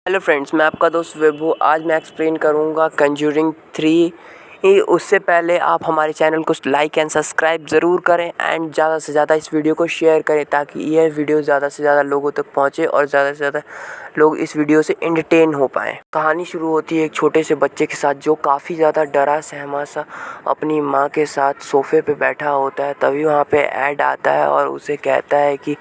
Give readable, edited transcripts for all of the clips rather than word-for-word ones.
Hello friends, मैं आपका दोस्त विभू। आज मैं एक्सप्लेन करूंगा कंज्यूरिंग 3। उससे पहले आप हमारे चैनल को लाइक एंड सब्सक्राइब ज़रूर करें एंड ज़्यादा से ज़्यादा इस वीडियो को शेयर करें ताकि यह वीडियो ज़्यादा से ज़्यादा लोगों तक पहुंचे और ज़्यादा से ज़्यादा लोग इस वीडियो से एंटरटेन हो पाएँ। कहानी शुरू होती है एक छोटे से बच्चे के साथ जो काफ़ी ज़्यादा डरा सहमा सा अपनी माँ के साथ सोफ़े पे बैठा होता है। तभी वहाँ पे ऐड आता है और उसे कहता है कि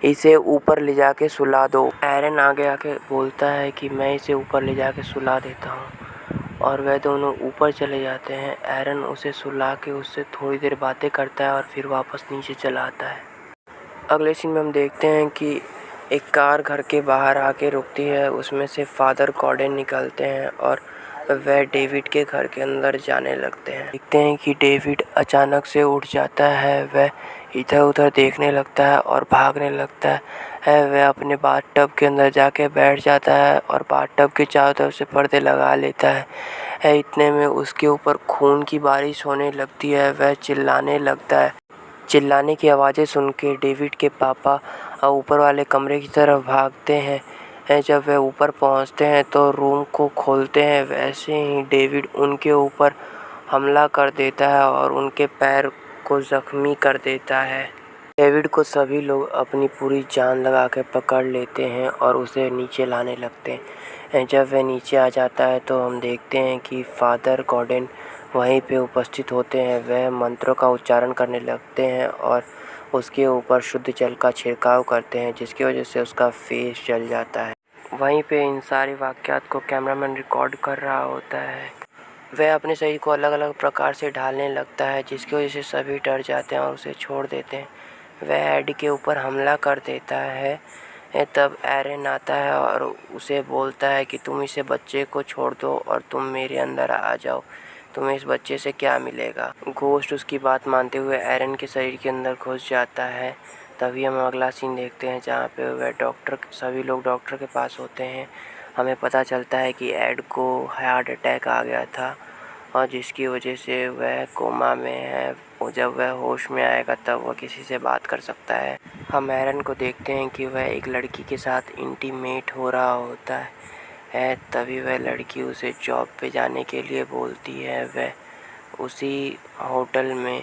इसे ऊपर ले जाके सुला दो। एरन आगे आके बोलता है कि मैं इसे ऊपर ले जाके सुला देता हूँ और वह दोनों ऊपर चले जाते हैं। एरन उसे सुला के उससे थोड़ी देर बातें करता है और फिर वापस नीचे चला आता है। अगले सीन में हम देखते हैं कि एक कार घर के बाहर आके रुकती है। उसमें से फादर गॉर्डन निकलते हैं और वह डेविड के घर के अंदर जाने लगते हैं। देखते हैं कि डेविड अचानक से उठ जाता है। वह इधर उधर देखने लगता है और भागने लगता है। वह अपने बाथटब के अंदर जाके बैठ जाता है और बाथटब के चारों तरफ से पर्दे लगा लेता है। इतने में उसके ऊपर खून की बारिश होने लगती है। वह चिल्लाने लगता है। चिल्लाने की आवाज़ें सुन के डेविड के पापा ऊपर वाले कमरे की तरफ भागते हैं। जब वे ऊपर पहुंचते हैं तो रूम को खोलते हैं। वैसे ही डेविड उनके ऊपर हमला कर देता है और उनके पैर को ज़ख्मी कर देता है। डेविड को सभी लोग अपनी पूरी जान लगा के पकड़ लेते हैं और उसे नीचे लाने लगते हैं। जब वह नीचे आ जाता है तो हम देखते हैं कि फादर गॉर्डन वहीं पे उपस्थित होते हैं। वह मंत्रों का उच्चारण करने लगते हैं और उसके ऊपर शुद्ध जल का छिड़काव करते हैं, जिसकी वजह से उसका फेस जल जाता है। वहीं पे इन सारे वाक़यात को कैमरामैन रिकॉर्ड कर रहा होता है। वह अपने शरीर को अलग अलग प्रकार से ढालने लगता है, जिसकी वजह से सभी डर जाते हैं और उसे छोड़ देते हैं। वह एड के ऊपर हमला कर देता है। तब एरन आता है और उसे बोलता है कि तुम इसे बच्चे को छोड़ दो और तुम मेरे अंदर आ जाओ, तुम्हें इस बच्चे से क्या मिलेगा। घोस्ट उसकी बात मानते हुए एरन के शरीर के अंदर घुस जाता है। तभी हम अगला सीन देखते हैं जहाँ पे वह सभी लोग डॉक्टर के पास होते हैं। हमें पता चलता है कि एड को हार्ट अटैक आ गया था और जिसकी वजह से वह कोमा में है। जब वह होश में आएगा तब वह किसी से बात कर सकता है। हम एरन को देखते हैं कि वह एक लड़की के साथ इंटीमेट हो रहा होता है। तभी वह लड़की उसे जॉब पे जाने के लिए बोलती है। वह उसी होटल में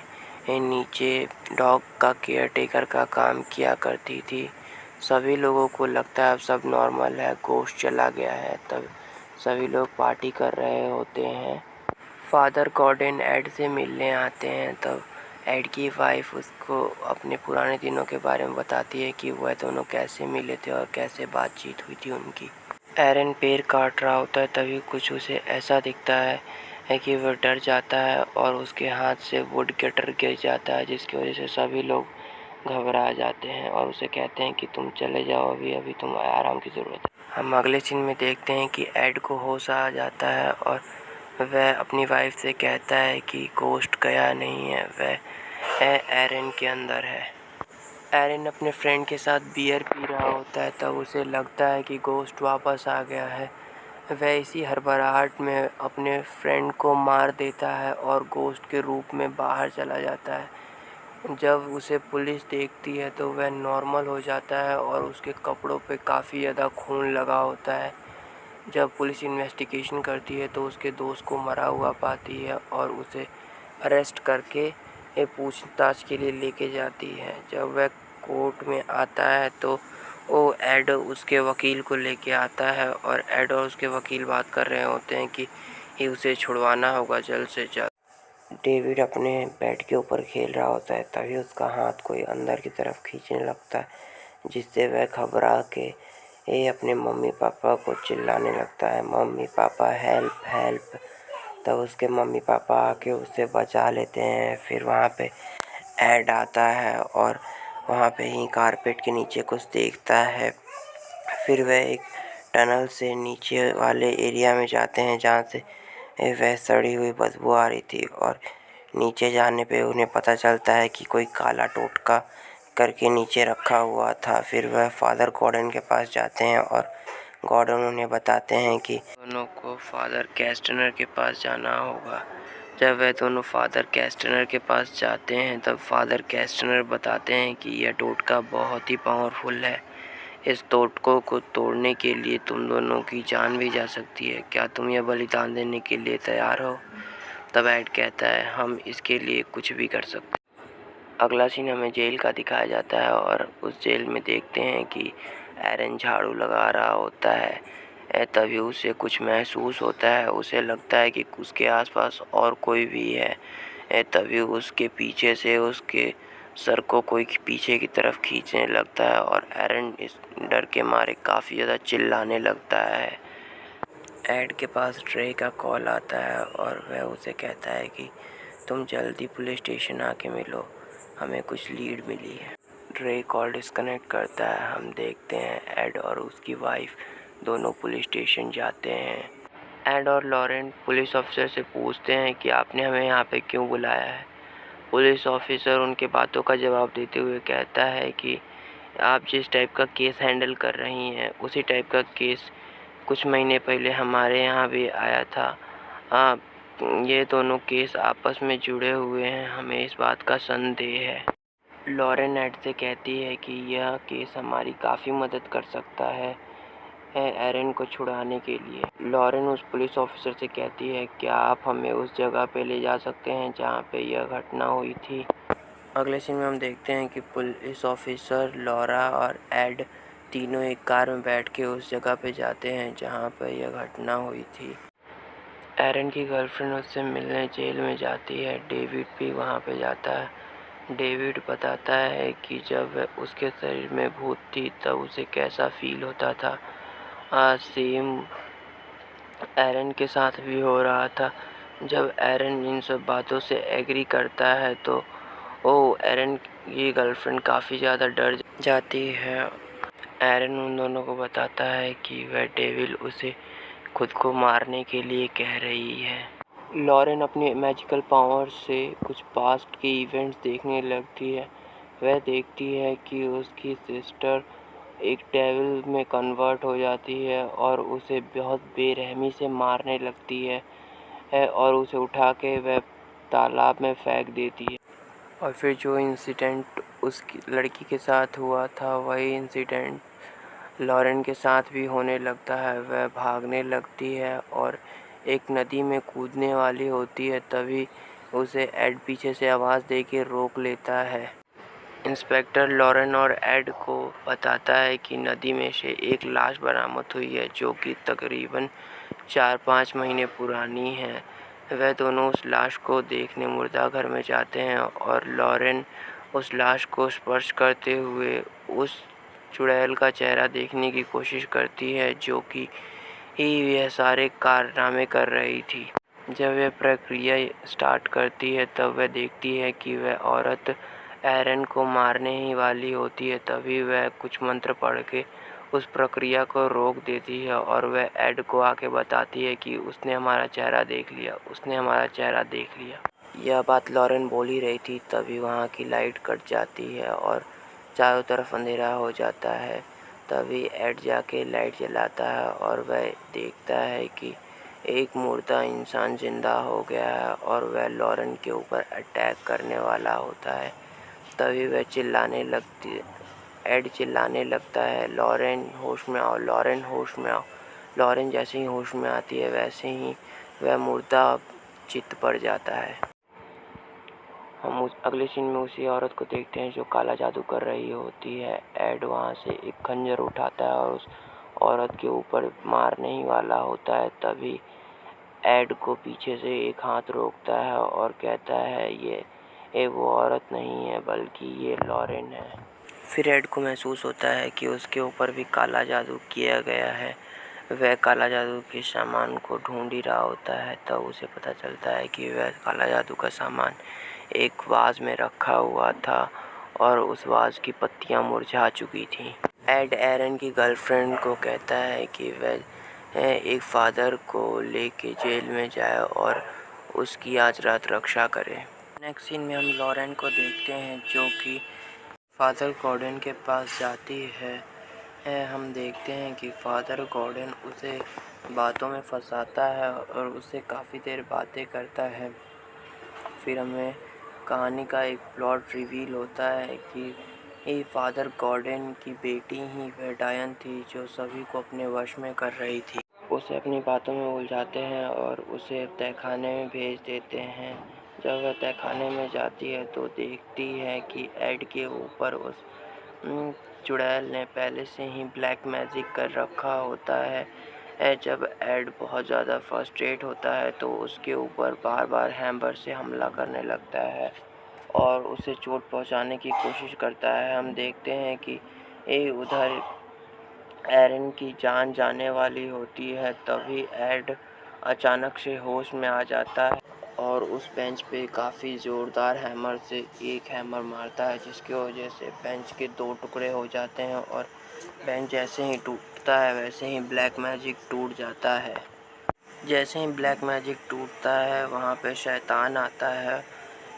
नीचे डॉग का केयरटेकर का काम किया करती थी। सभी लोगों को लगता है अब सब नॉर्मल है, घोस्ट चला गया है। तब सभी लोग पार्टी कर रहे होते हैं। फादर गॉर्डन एड से मिलने आते हैं। तब एड की वाइफ उसको अपने पुराने दिनों के बारे में बताती है कि वह दोनों कैसे मिले थे और कैसे बातचीत हुई थी उनकी। एरन पैर काट रहा होता है, तभी कुछ उसे ऐसा दिखता है कि वह डर जाता है और उसके हाथ से वुड कटर गिर जाता है, जिसकी वजह से सभी लोग घबरा जाते हैं और उसे कहते हैं कि तुम चले जाओ, अभी तुम आराम की ज़रूरत है। हम अगले सीन में देखते हैं कि एड को होश आ जाता है और वह अपनी वाइफ से कहता है कि घोस्ट गया नहीं है, वह एरन के अंदर है। एरन अपने फ्रेंड के साथ बियर पी रहा होता है। तब उसे लगता है कि घोस्ट वापस आ गया है। वह इसी हड़बड़ाहट में अपने फ्रेंड को मार देता है और घोस्ट के रूप में बाहर चला जाता है। जब उसे पुलिस देखती है तो वह नॉर्मल हो जाता है और उसके कपड़ों पे काफ़ी ज़्यादा खून लगा होता है। जब पुलिस इन्वेस्टिगेशन करती है तो उसके दोस्त को मरा हुआ पाती है और उसे अरेस्ट करके पूछताछ के लिए लेके जाती है। जब वह कोर्ट में आता है तो वो एड उसके वकील को लेके आता है और एड और उसके वकील बात कर रहे होते हैं कि उसे छुड़वाना होगा जल्द से जल्द। डेविड अपने बेड के ऊपर खेल रहा होता है। तभी उसका हाथ कोई अंदर की तरफ खींचने लगता है, जिससे वह घबरा के अपने मम्मी पापा को चिल्लाने लगता है, मम्मी पापा हेल्प हेल्प। तब उसके मम्मी पापा आके उसे बचा लेते हैं। फिर वहाँ पे एड आता है और वहाँ पे ही कारपेट के नीचे कुछ देखता है। फिर वह एक टनल से नीचे वाले एरिया में जाते हैं जहाँ से वह सड़ी हुई बदबू आ रही थी और नीचे जाने पे उन्हें पता चलता है कि कोई काला टोटका करके नीचे रखा हुआ था। फिर वह फादर गॉर्डन के पास जाते हैं और गॉर्डन उन्हें बताते हैं कि दोनों को फादर कैस्टनर के पास जाना होगा। जब वह दोनों फादर कैस्टनर के पास जाते हैं तब फादर कैस्टनर बताते हैं कि यह टोटका बहुत ही पावरफुल है, इस तोड़कों को तोड़ने के लिए तुम दोनों की जान भी जा सकती है। क्या तुम यह बलिदान देने के लिए तैयार हो? तब एड कहता है, हम इसके लिए कुछ भी कर सकते। अगला सीन हमें जेल का दिखाया जाता है और उस जेल में देखते हैं कि एरन झाड़ू लगा रहा होता है। तभी उसे कुछ महसूस होता है। उसे लगता है कि उसके आसपास और कोई भी है। तभी उसके पीछे से उसके सर को कोई पीछे की तरफ खींचने लगता है और एरन इस डर के मारे काफ़ी ज़्यादा चिल्लाने लगता है। एड के पास ट्रे का कॉल आता है और वह उसे कहता है कि तुम जल्दी पुलिस स्टेशन आके मिलो, हमें कुछ लीड मिली है। रे कॉल डिस्कनेक्ट करता है। हम देखते हैं एड और उसकी वाइफ दोनों पुलिस स्टेशन जाते हैं। एड और लॉरेन पुलिस ऑफिसर से पूछते हैं कि आपने हमें यहाँ पे क्यों बुलाया है। पुलिस ऑफिसर उनके बातों का जवाब देते हुए कहता है कि आप जिस टाइप का केस हैंडल कर रही हैं उसी टाइप का केस कुछ महीने पहले हमारे यहाँ भी आया था। ये दोनों केस आपस में जुड़े हुए हैं, हमें इस बात का संदेह है। लॉरेन एड से कहती है कि यह केस हमारी काफ़ी मदद कर सकता है एरन को छुड़ाने के लिए। लॉरेन उस पुलिस ऑफिसर से कहती है, क्या आप हमें उस जगह पे ले जा सकते हैं जहाँ पे यह घटना हुई थी। अगले सीन में हम देखते हैं कि पुलिस ऑफिसर, लॉरा और एड तीनों एक कार में बैठ के उस जगह पे जाते हैं जहाँ पर यह घटना हुई थी। एरन की गर्लफ्रेंड उससे मिलने जेल में जाती है। डेविड भी वहाँ पे जाता है। डेविड बताता है कि जब उसके शरीर में भूत थी तब उसे कैसा फील होता था। सेम एरन के साथ भी हो रहा था। जब एरन इन सब बातों से एग्री करता है तो एरन की गर्लफ्रेंड काफ़ी ज़्यादा डर जाती है। एरन उन दोनों को बताता है कि वह डेविल उसे खुद को मारने के लिए कह रही है। लॉरेन अपनी मैजिकल पावर से कुछ पास्ट के इवेंट्स देखने लगती है। वह देखती है कि उसकी सिस्टर एक डेविल में कन्वर्ट हो जाती है और उसे बहुत बेरहमी से मारने लगती है और उसे उठा के वह तालाब में फेंक देती है। और फिर जो इंसिडेंट उस लड़की के साथ हुआ था वही इंसिडेंट लॉरेन के साथ भी होने लगता है। वह भागने लगती है और एक नदी में कूदने वाली होती है। तभी उसे एड पीछे से आवाज़ देके रोक लेता है। इंस्पेक्टर लॉरेन और एड को बताता है कि नदी में से एक लाश बरामद हुई है जो कि तकरीबन 4-5 महीने पुरानी है। वह दोनों उस लाश को देखने मुर्दा घर में जाते हैं और लॉरेन उस लाश को स्पर्श करते हुए उस चुड़ैल का चेहरा देखने की कोशिश करती है जो कि यह सारे कारनामे कर रही थी। जब वह प्रक्रिया स्टार्ट करती है तब वह देखती है कि वह औरत एरन को मारने ही वाली होती है। तभी वह कुछ मंत्र पढ़ के उस प्रक्रिया को रोक देती है और वह एड को आके बताती है कि उसने हमारा चेहरा देख लिया, उसने हमारा चेहरा देख लिया। यह बात लॉरेन बोल ही रही थी तभी वहाँ की लाइट कट जाती है और चारों तरफ अंधेरा हो जाता है। तभी एड जाके लाइट जलाता है और वह देखता है कि एक मुर्दा इंसान जिंदा हो गया है और वह लॉरेन के ऊपर अटैक करने वाला होता है। तभी वह चिल्लाने लगती एड चिल्लाने लगता है, लॉरेन होश में आओ, लॉरेन होश में आओ। लॉरेन जैसे ही होश में आती है वैसे ही वह मुर्दा चित पड़ जाता है। हम उस अगले सीन में उसी औरत को देखते हैं जो काला जादू कर रही होती है। एड वहाँ से एक खंजर उठाता है और उस औरत के ऊपर मारने ही वाला होता है। तभी एड को पीछे से एक हाथ रोकता है और कहता है ये वो औरत नहीं है बल्कि ये लॉरेन है। फिर एड को महसूस होता है कि उसके ऊपर भी काला जादू किया गया है। वह काला जादू के सामान को ढूंढ ही रहा होता है। तब उसे पता चलता है कि वह काला जादू का सामान एक वाज में रखा हुआ था और उस वाज की पत्तियां मुरझा चुकी थी। एड एरन की गर्लफ्रेंड को कहता है कि वह एक फादर को लेके जेल में जाए और उसकी आज रात रक्षा करे। नेक्स्ट सीन में हम लॉरेन को देखते हैं जो कि फादर गॉर्डन के पास जाती है। हम देखते हैं कि फादर गॉर्डन उसे बातों में फंसाता है और उससे काफ़ी देर बातें करता है। फिर हमें कहानी का एक प्लॉट रिवील होता है कि ये फादर गॉर्डन की बेटी ही वह डायन थी जो सभी को अपने वश में कर रही थी। उसे अपनी बातों में उलझाते हैं और उसे तहखाने में भेज देते हैं। जब वह तहखाने में जाती है तो देखती है कि एड के ऊपर उस चुड़ैल ने पहले से ही ब्लैक मैजिक कर रखा होता है। जब एड बहुत ज़्यादा फ्रस्ट्रेट होता है तो उसके ऊपर बार बार हैमर से हमला करने लगता है और उसे चोट पहुंचाने की कोशिश करता है। हम देखते हैं कि उधर एरन की जान जाने वाली होती है। तभी एड अचानक से होश में आ जाता है और उस बेंच पे काफ़ी ज़ोरदार हैमर से एक हैमर मारता है, जिसकी वजह से बेंच के 2 टुकड़े हो जाते हैं और बेंच जैसे ही टूटता है वैसे ही ब्लैक मैजिक टूट जाता है। जैसे ही ब्लैक मैजिक टूटता है वहाँ पे शैतान आता है।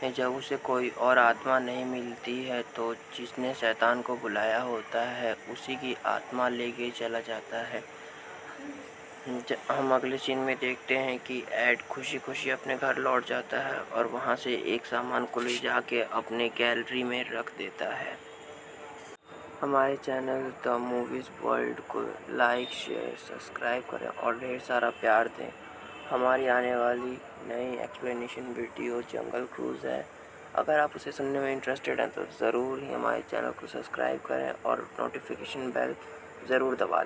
जब उसे कोई और आत्मा नहीं मिलती है तो जिसने शैतान को बुलाया होता है उसी की आत्मा लेके चला जाता है। हम अगले सीन में देखते हैं कि एड खुशी खुशी अपने घर लौट जाता है और वहाँ से एक सामान को ले जाके अपने गैलरी में रख देता है। हमारे चैनल द मूवीज़ वर्ल्ड को लाइक शेयर सब्सक्राइब करें और ढेर सारा प्यार दें। हमारी आने वाली नई एक्सप्लेनेशन वीडियो जंगल क्रूज़ है। अगर आप उसे सुनने में इंटरेस्टेड हैं तो ज़रूर ही हमारे चैनल को सब्सक्राइब करें और नोटिफिकेशन बेल ज़रूर दबा लें।